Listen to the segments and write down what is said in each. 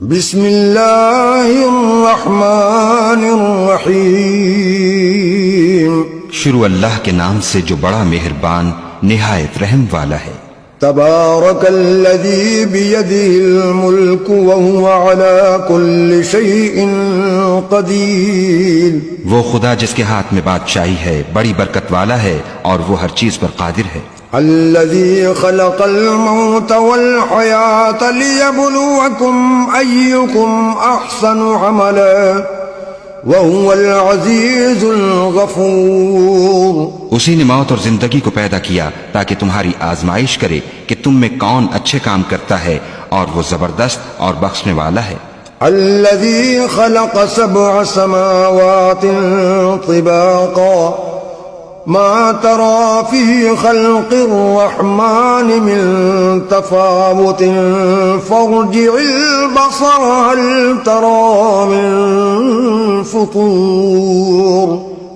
بسم اللہ الرحمن الرحیم، شروع اللہ کے نام سے جو بڑا مہربان نہایت رحم والا ہے۔ تبارک الذی بیدہ الملک وہو علی کل شیء قدیر، وہ خدا جس کے ہاتھ میں بادشاہی ہے بڑی برکت والا ہے اور وہ ہر چیز پر قادر ہے۔ الذي خلق الموت والحياة ليبلوكم أيكم أحسن عملا وهو العزيز الغفور، اسی نے موت اور زندگی کو پیدا کیا تاکہ تمہاری آزمائش کرے کہ تم میں کون اچھے کام کرتا ہے، اور وہ زبردست اور بخشنے والا ہے۔ الذي خلق 7 سماوات طباقا ما ترى في خلق الرحمن من تفاوت فارجع البصر هل ترى من فطور،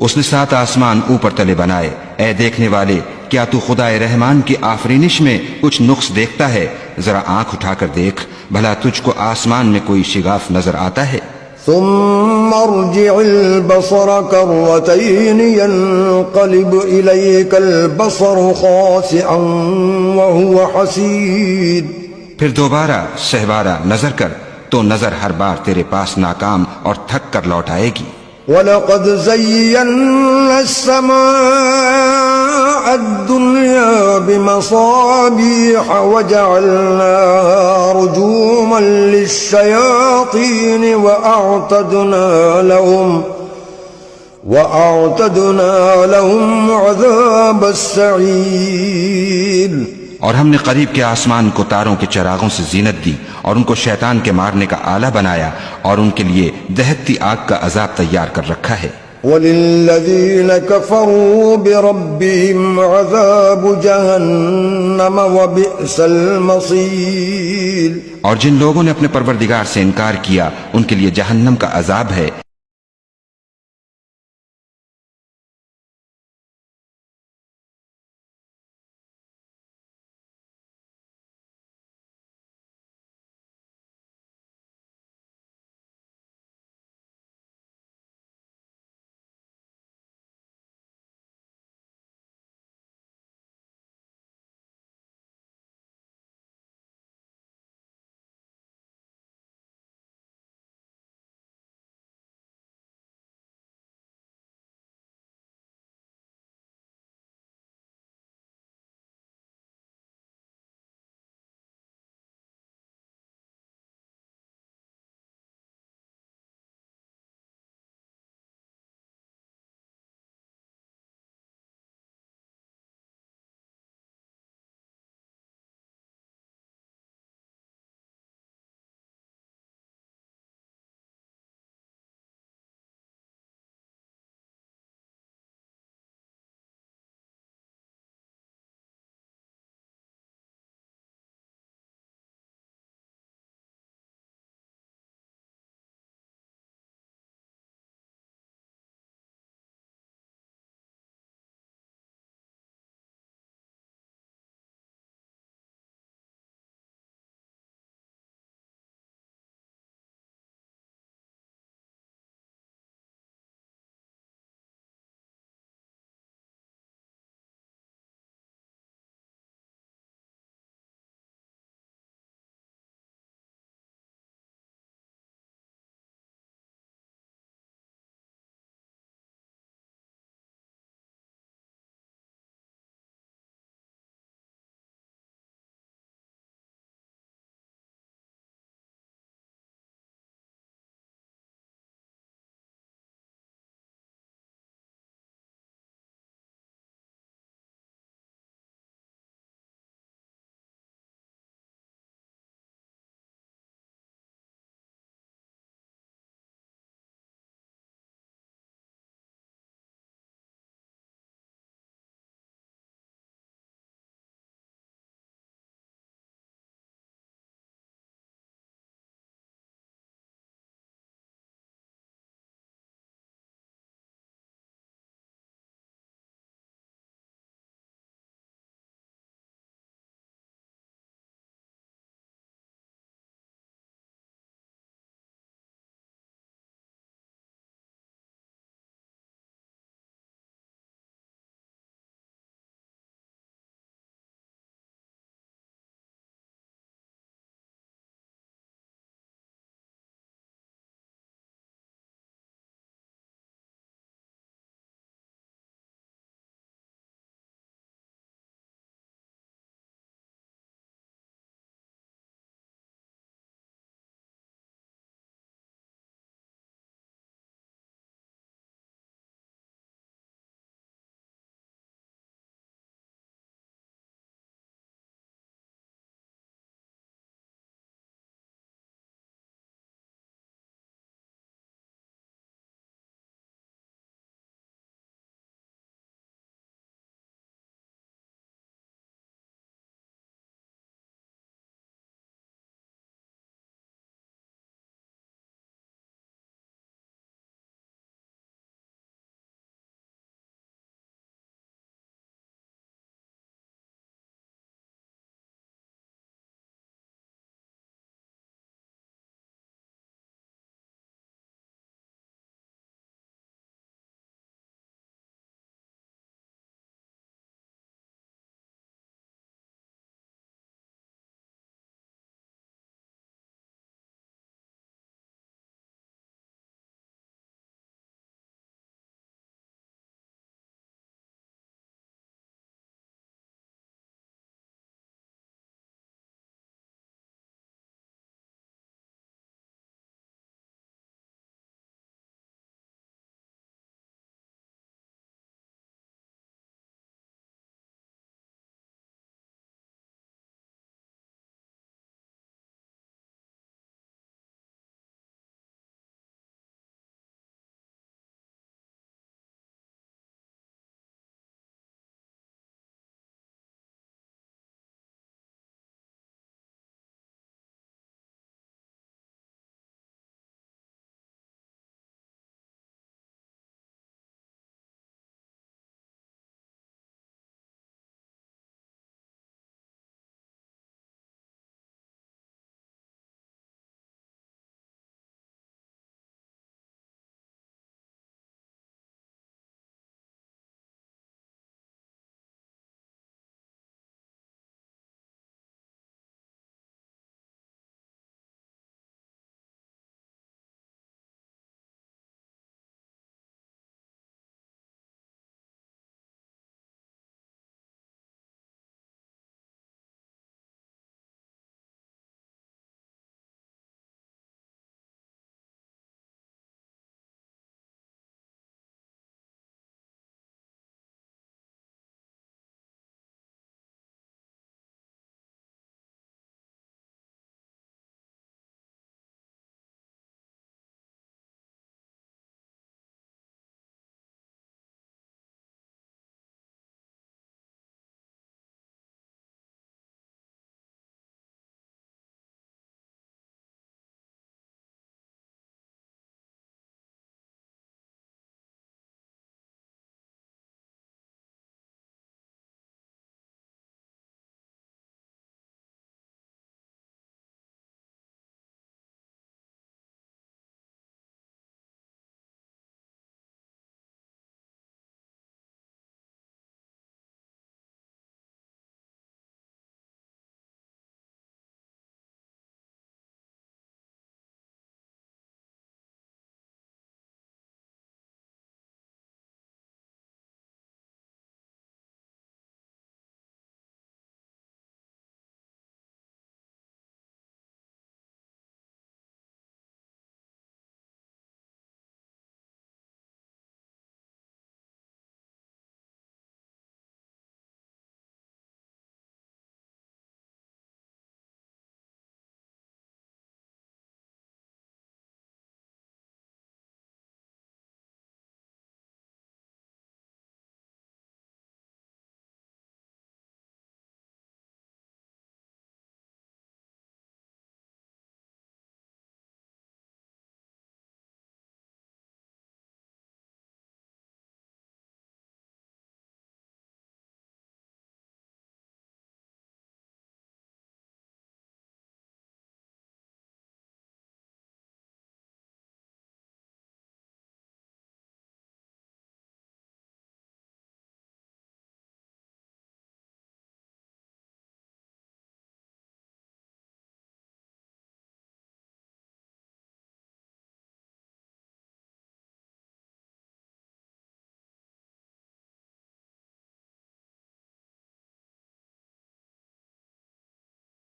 اس نے 7 آسمان اوپر تلے بنائے۔ اے دیکھنے والے، کیا تو خدائے رحمان کی آفرینش میں کچھ نقص دیکھتا ہے؟ ذرا آنکھ اٹھا کر دیکھ، بھلا تجھ کو آسمان میں کوئی شگاف نظر آتا ہے؟ ثم ارجع البصر كرتين ينقلب إليك البصر خاسئا وهو حسير، پھر دوبارہ سہبارہ نظر کر تو نظر ہر بار تیرے پاس ناکام اور تھک کر لوٹ آئے گی۔ وَلَقَدْ زَيَّنَّا السَّمَاءَ الدُّنْيَا بِمَصَابِيحَ وَجَعَلْنَاهَا رُجُومًا لِلشَّيَاطِينِ وَأَعْتَدْنَا لَهُمْ عَذَابَ السَّعِيرِ، اور ہم نے قریب کے آسمان کو تاروں کے چراغوں سے زینت دی اور ان کو شیطان کے مارنے کا آلہ بنایا، اور ان کے لیے دہکتی آگ کا عذاب تیار کر رکھا ہے۔ وَلِلَّذِينَ كَفَرُوا بِرَبِّهِمْ عَذَابُ جَهَنَّمَ وَبِئْسَ الْمَصِيرُ، اور جن لوگوں نے اپنے پروردگار سے انکار کیا ان کے لیے جہنم کا عذاب ہے۔